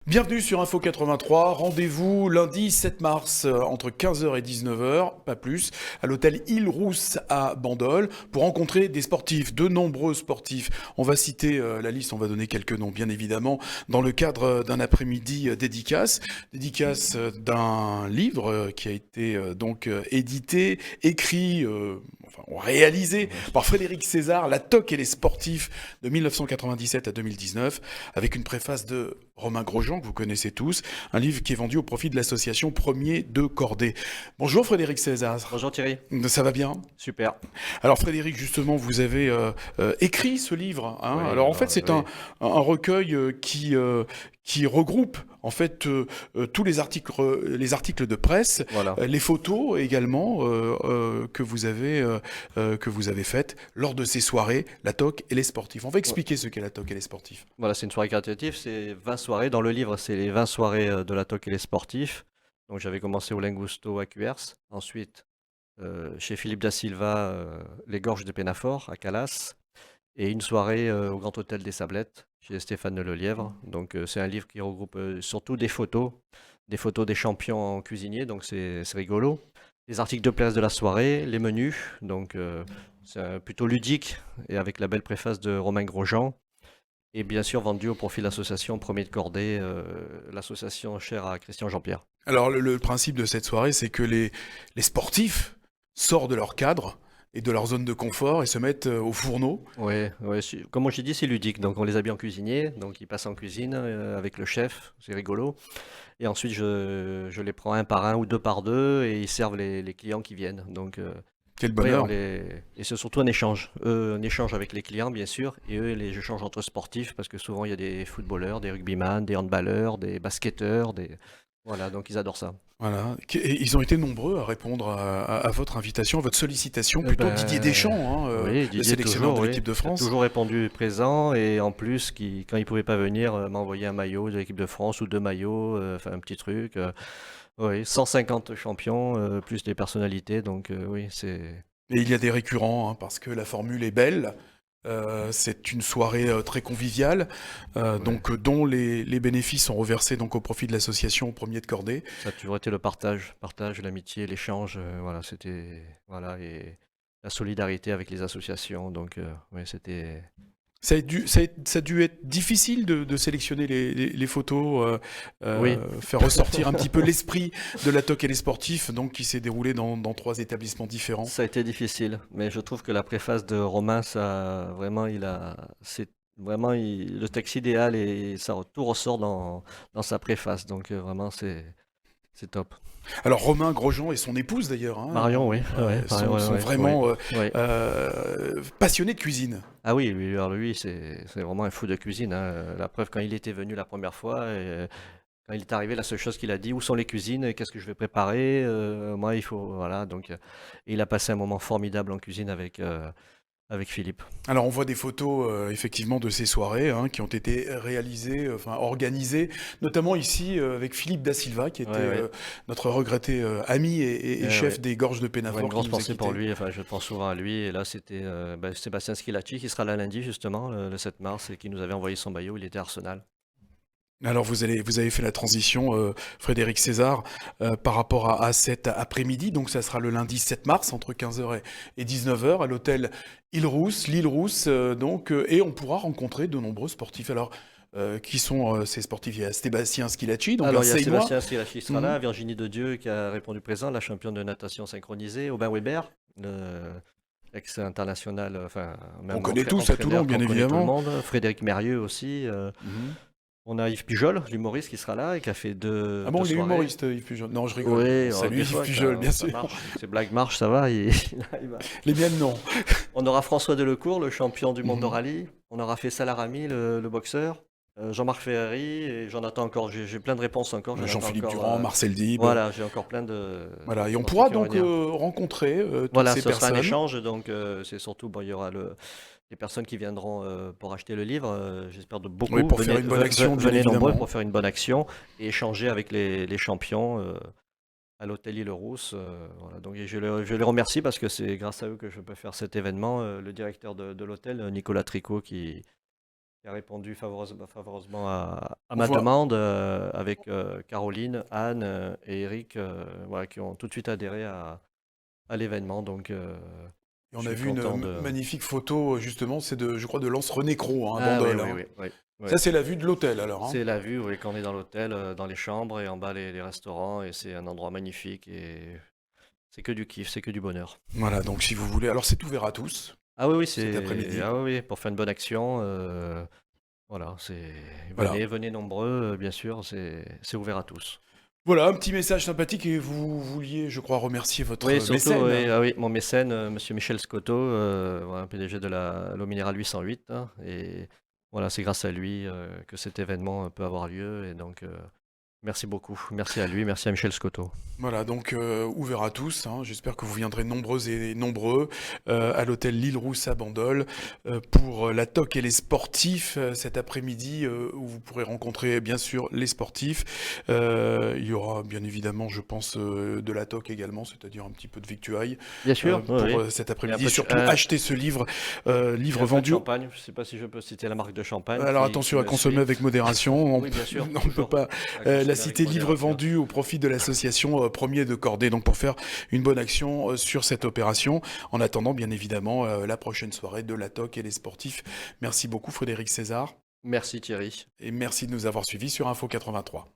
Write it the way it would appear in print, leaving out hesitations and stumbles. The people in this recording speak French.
Bienvenue sur Info 83, rendez-vous lundi 7 mars entre 15h et 19h, pas plus, à l'hôtel Île-Rousse à Bandol pour rencontrer des sportifs, de nombreux sportifs. On va citer la liste, on va donner quelques noms bien évidemment, dans le cadre d'un après-midi dédicace d'un livre qui a été édité, écrit, réalisé par Frédéric César, La Toque et les sportifs de 1997 à 2019, avec une préface de Romain Grosjean, que vous connaissez tous, un livre qui est vendu au profit de l'association Premier de Cordée. Bonjour Frédéric César. Bonjour Thierry. Ça va bien? Super. Alors Frédéric, justement, vous avez écrit ce livre. Hein. Oui, Alors en fait, alors, c'est oui. un recueil qui regroupe en fait tous les articles de presse, Voilà. les photos également que vous avez faites lors de ces soirées, la toque et les sportifs. On va Ouais. expliquer ce qu'est la toque et les sportifs. Voilà, c'est une soirée caritative, c'est 20 soirées. Dans le livre, c'est les 20 soirées de la Toque et les sportifs. Donc j'avais commencé au Lingusto à Cuers, ensuite chez Philippe da Silva, les Gorges de Pénafort à Calas, et une soirée au Grand Hôtel des Sablettes chez Stéphane Lelièvre. Donc c'est un livre qui regroupe surtout des photos des champions en cuisinier, donc c'est rigolo. Les articles de place de la soirée, les menus, donc c'est plutôt ludique et avec la belle préface de Romain Grosjean. Et bien sûr vendu au profit de l'association Premier de Cordée, l'association chère à Christian Jean-Pierre. Alors le principe de cette soirée, c'est que les sportifs sortent de leur cadre et de leur zone de confort et se mettent au fourneau. Ouais, ouais, comme j'ai dit, c'est ludique. Donc on les habille en cuisinier, donc ils passent en cuisine avec le chef, c'est rigolo. Et ensuite je les prends un par un ou deux par deux et ils servent les clients qui viennent. Donc Quel oui, bonheur. et c'est surtout un échange. Eux, un échange avec les clients, bien sûr, et eux, les échanges entre sportifs, parce que souvent il y a des footballeurs, des rugbyman, des handballeurs, des basketteurs, voilà, donc ils adorent ça. Voilà. Et ils ont été nombreux à répondre à votre invitation, à votre sollicitation, Eh plutôt Didier Deschamps, hein, oui, le Didier sélectionneur toujours, de oui. l'équipe de Il a France. toujours répondu présent et en plus, quand il pouvait pas venir, m'a envoyé un maillot de l'équipe de France ou deux maillots, enfin un petit truc. Oui, 150 champions, plus des personnalités, donc oui, c'est... Et il y a des récurrents, hein, parce que la formule est belle. C'est une soirée très conviviale, Ouais. dont les bénéfices sont reversés donc au profit de l'association Premier de Cordée. Ça a toujours été le partage, l'amitié, l'échange, voilà, c'était... Voilà, et la solidarité avec les associations, donc oui, c'était... Ça a dû être difficile de sélectionner les photos, Oui, faire ressortir un petit peu l'esprit de la toque et les sportifs, donc qui s'est déroulé dans trois établissements différents. ça a été difficile, mais je trouve que la préface de Romain, ça vraiment, c'est vraiment le texte idéal et tout ressort dans sa préface. Donc vraiment, c'est top. Alors Romain Grosjean et son épouse d'ailleurs Marion, oui, ouais, Marion, ouais, sont ouais, ouais, vraiment ouais. passionnés de cuisine. Ah oui, lui, alors lui, c'est vraiment un fou de cuisine, hein. La preuve, quand il était venu la première fois, quand il est arrivé, la seule chose qu'il a dit, où sont les cuisines, qu'est-ce que je vais préparer, moi, il faut, voilà. Donc, et il a passé un moment formidable en cuisine avec Philippe. Alors on voit des photos effectivement de ces soirées hein, qui ont été réalisées, organisées, notamment ici avec Philippe da Silva qui Ouais, était ouais. notre regretté ami et chef Ouais. des Gorges de J'aurais une Pénafort qui grosse nous a pensée pour quittés. lui, enfin je pense souvent à lui, et là c'était Sébastien Schilacci qui sera là lundi justement, le 7 mars, et qui nous avait envoyé son maillot, il était à Arsenal. Alors vous avez fait la transition, Frédéric César, par rapport à cet après-midi. Donc ça sera le lundi 7 mars entre 15h et 19h à l'hôtel Île-Rousse, l'île Rousse. Et on pourra rencontrer de nombreux sportifs. Alors qui sont ces sportifs? Il y a Sébastien Schilacci, donc un Alors il y a Seymois. Sébastien Schilacci qui sera Mhm. là, Virginie de Dieu qui a répondu présent, la championne de natation synchronisée, Aubin Weber, le ex-international, enfin Qu'on même connaît tous à Toulon, entraîneur bien qu'on connaît tout le évidemment. monde, Frédéric Mérieux aussi. Mhm. On a Yves Pujol, l'humoriste qui sera là et qui a fait Ah deux bon, il est soirées. humoriste, Yves Pujol. Non, je rigole. Oui, Salut des Yves fois Pujol, bien ça sûr. marche, ces blagues marchent, ça va. Il va. Les miennes, non. On aura François Delecourt, le champion du monde de Mhm. rallye. On aura fait Salarami, le boxeur. Jean-Marc Ferrari, et j'en attends encore. J'ai plein de réponses encore. J'en attends Jean-Philippe encore. Durand, Marcel Dib. Voilà, j'ai encore plein de Voilà, et on sportifs pourra qui vont donc venir. rencontrer toutes Voilà, ces ce sera un personnes. échange. Donc, c'est surtout, bon, il y aura les personnes qui viendront pour acheter le livre. J'espère de Oui, beaucoup. pour faire une bonne action, bien Venez nombreux évidemment. pour faire une bonne action et échanger avec les champions. À l'hôtel Île-Rousse. Voilà. Donc, et je les remercie parce que c'est grâce à eux que je peux faire cet événement. Le directeur de l'hôtel, Nicolas Tricot, qui a répondu favorablement à On ma voit, demande avec Caroline, Anne et Eric, voilà, qui ont tout de suite adhéré à l'événement. Donc, et je on a suis vu une content de. magnifique photo, justement, c'est de, je crois, de l'anse René Cros, hein, à Ah oui, Bandol, oui, hein. oui, oui, oui. Ça, c'est la vue de l'hôtel, alors, hein. C'est la vue, oui, quand on est dans l'hôtel, dans les chambres et en bas les restaurants. Et c'est un endroit magnifique et c'est que du kiff, c'est que du bonheur. Voilà, donc si vous voulez, alors c'est ouvert à tous Ah oui, oui, cet après-midi. pour faire une bonne action. Voilà, Voilà. venez nombreux, bien sûr, c'est ouvert à tous. Voilà, un petit message sympathique et vous vouliez, je crois, remercier Oui, votre surtout, oui, mécène. ah oui, mon mécène, monsieur Michel Scotto, voilà, PDG de l'eau minérale 808, hein, et voilà, c'est grâce à lui que cet événement peut avoir lieu, et donc merci beaucoup. Merci à lui, merci à Michel Scotto. Voilà, donc ouvert à tous, hein. J'espère que vous viendrez nombreuses et nombreux à l'hôtel L'Île Rousse à Bandol pour la toque et les sportifs cet après-midi où vous pourrez rencontrer bien sûr les sportifs. Il y aura bien évidemment, je pense, de la toque également, c'est-à-dire un petit peu de victuailles Bien sûr, oui, pour oui. cet Et après-midi. Surtout acheter ce livre, et livre un peu de vendu. champagne. Je ne sais pas si je peux citer la marque de champagne Alors qui attention à me consommer suit. avec modération. Oui, bien sûr, On ne peut toujours pas à la consommer avec citer livre modération. vendu au profit de l'association Premier de Cordée. Donc pour faire une bonne action sur cette opération. En attendant, bien évidemment, la prochaine soirée de la TOC et les sportifs. Merci beaucoup Frédéric César Merci Thierry. et merci de nous avoir suivis sur Info 83.